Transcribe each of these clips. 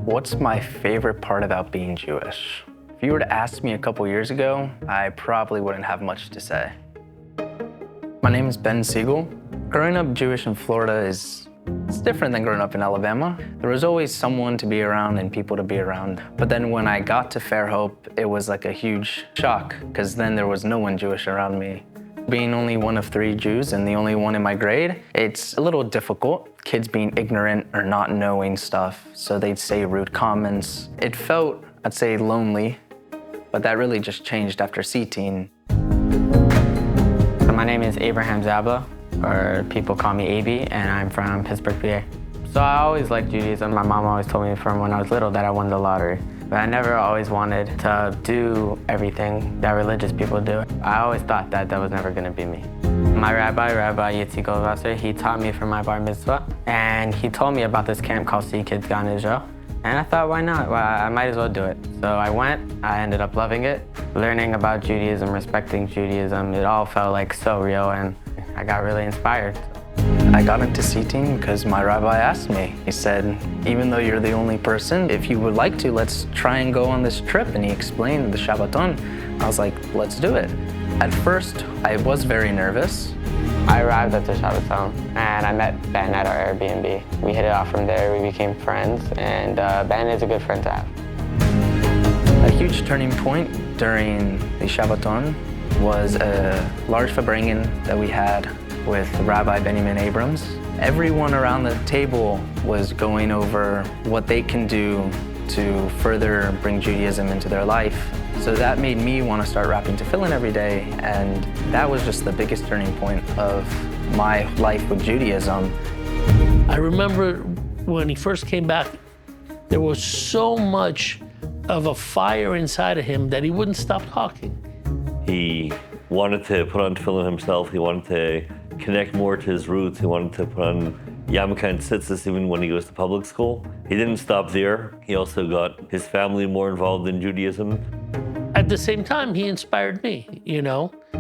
What's my favorite part about being Jewish? If you were to ask me a couple years ago, I probably wouldn't have much to say. My name is Ben Siegel. Growing up Jewish in Florida it's different than growing up in Alabama. There was always someone to be around and people to be around. But then when I got to Fairhope, it was like a huge shock, because then there was no one Jewish around me. Being only one of 3 Jews and the only one in my grade, it's a little difficult. Kids being ignorant or not knowing stuff, so they'd say rude comments. It felt, I'd say, lonely, but that really just changed after C-Teen. So my name is Abraham Zabla, or people call me AB, and I'm from Pittsburgh, PA. So I always liked Judaism. My mom always told me from when I was little that I won the lottery. But I never always wanted to do everything that religious people do. I always thought that was never going to be me. My Rabbi Yitzi Goldwasser, he taught me for my bar mitzvah, and he told me about this camp called Sea Kids Gone Israel. And I thought, why not? Well, I might as well do it. So I went, I ended up loving it, learning about Judaism, respecting Judaism. It all felt like so real, and I got really inspired. I got into C-Team because my rabbi asked me. He said, even though you're the only person, if you would like to, let's try and go on this trip. And he explained the Shabbaton. I was like, let's do it. At first, I was very nervous. I arrived at the Shabbaton, and I met Ben at our Airbnb. We hit it off from there, we became friends, and Ben is a good friend to have. A huge turning point during the Shabbaton was a large farbrengen that we had with Rabbi Benjamin Abrams. Everyone around the table was going over what they can do to further bring Judaism into their life. So that made me want to start wrapping tefillin every day, and that was just the biggest turning point of my life with Judaism. I remember when he first came back, there was so much of a fire inside of him that he wouldn't stop talking. He wanted to put on tefillin himself. He wanted to connect more to his roots. He wanted to put on yarmulke and tzitzis even when he goes to public school. He didn't stop there. He also got his family more involved in Judaism. At the same time, he inspired me,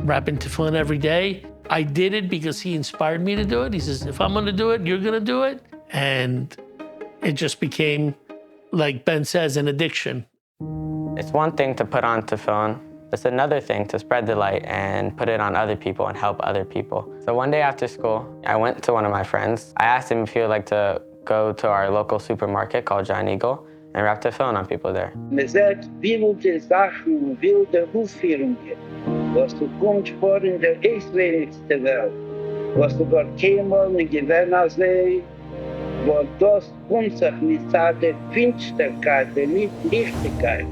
wrapping tefillin every day. I did it because he inspired me to do it. He says, if I'm gonna do it, you're gonna do it. And it just became, like Ben says, an addiction. It's one thing to put on tefillin. It's another thing to spread the light and put it on other people and help other people. So one day after school, I went to one of my friends. I asked him if he would like to go to our local supermarket called Giant Eagle and wrap tefillin on people there. Man sagt, wilde Sachen, wilde Aufführungen, was du kommst vor in der wenigste Welt, was du gar keinmal nicht gewähnt hast, wo das kommt sich mit der Finsterkeit, mit Lichtigkeit,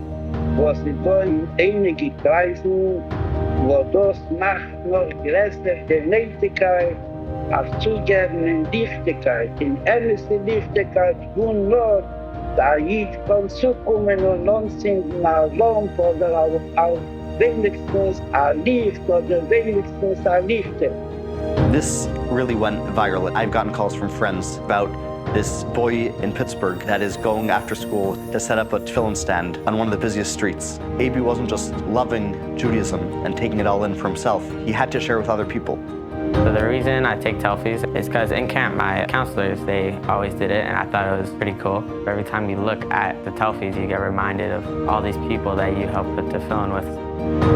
was sie da in einige Kreisen, wo das macht noch größer Genetikeit, auf Zugeben in Lichtigkeit, in ernste Lichtigkeit, und nur da ich kann zukommen und anzünden eine Lampe oder auf wenigstens ein Licht oder wenigstens ein Lichter. This really went viral. I've gotten calls from friends about this boy in Pittsburgh that is going after school to set up a tefillin stand on one of the busiest streets. AB wasn't just loving Judaism and taking it all in for himself. He had to share with other people. So the reason I take selfies is because in camp, my counselors, they always did it, and I thought it was pretty cool. Every time you look at the selfies, you get reminded of all these people that you helped put tefillin with.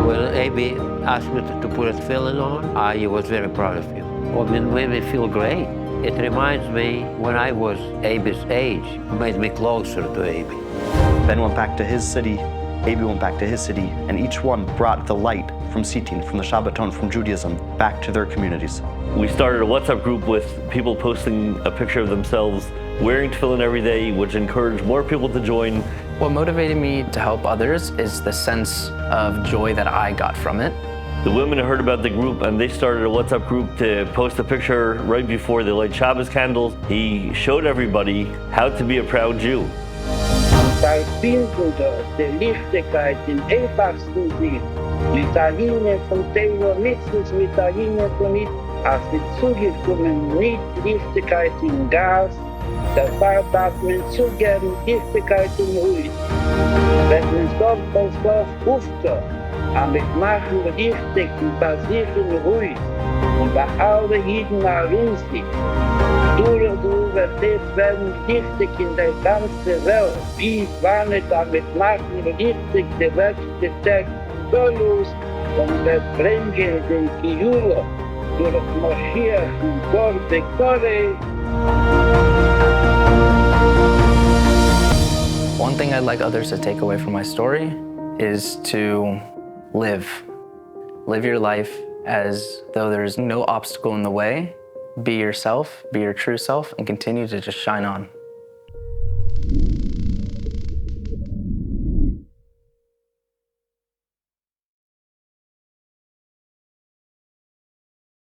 When AB asked me to put a tefillin on, I was very proud of him. Well, it made me feel great. It reminds me when I was AB's age. It made me closer to AB. Ben went back to his city, AB went back to his city, and each one brought the light from C-Teen, from the Shabbaton, from Judaism, back to their communities. We started a WhatsApp group with people posting a picture of themselves wearing tefillin every day, which encouraged more people to join. What motivated me to help others is the sense of joy that I got from it. The women heard about the group and they started a WhatsApp group to post a picture right before they light Shabbos candles. He showed everybody how to be a proud Jew. Da finden der Lichtigkeit im einfachsten Sinn, mit der Linie von Taylor Mitzvahs, mit der Linie von nicht, als die zugekommen nicht Lichtigkeit im Gas, der Fall darf man zugeben Lichtigkeit im Ruhig. Wenn man Stoff auf Stoff aufhört, aber ich mache richtig und passieren ruhig und bei allen Jeden nach uns. Du wird werden richtig in der ganzen Welt. Wie wann damit machen richtig die letzte Tag Solus und wir bringen den Kiula durch Mashiach und Gott Bekore. One thing I'd like others to take away from my story is to live. Live your life as though there's no obstacle in the way. Be yourself, be your true self, and continue to just shine on.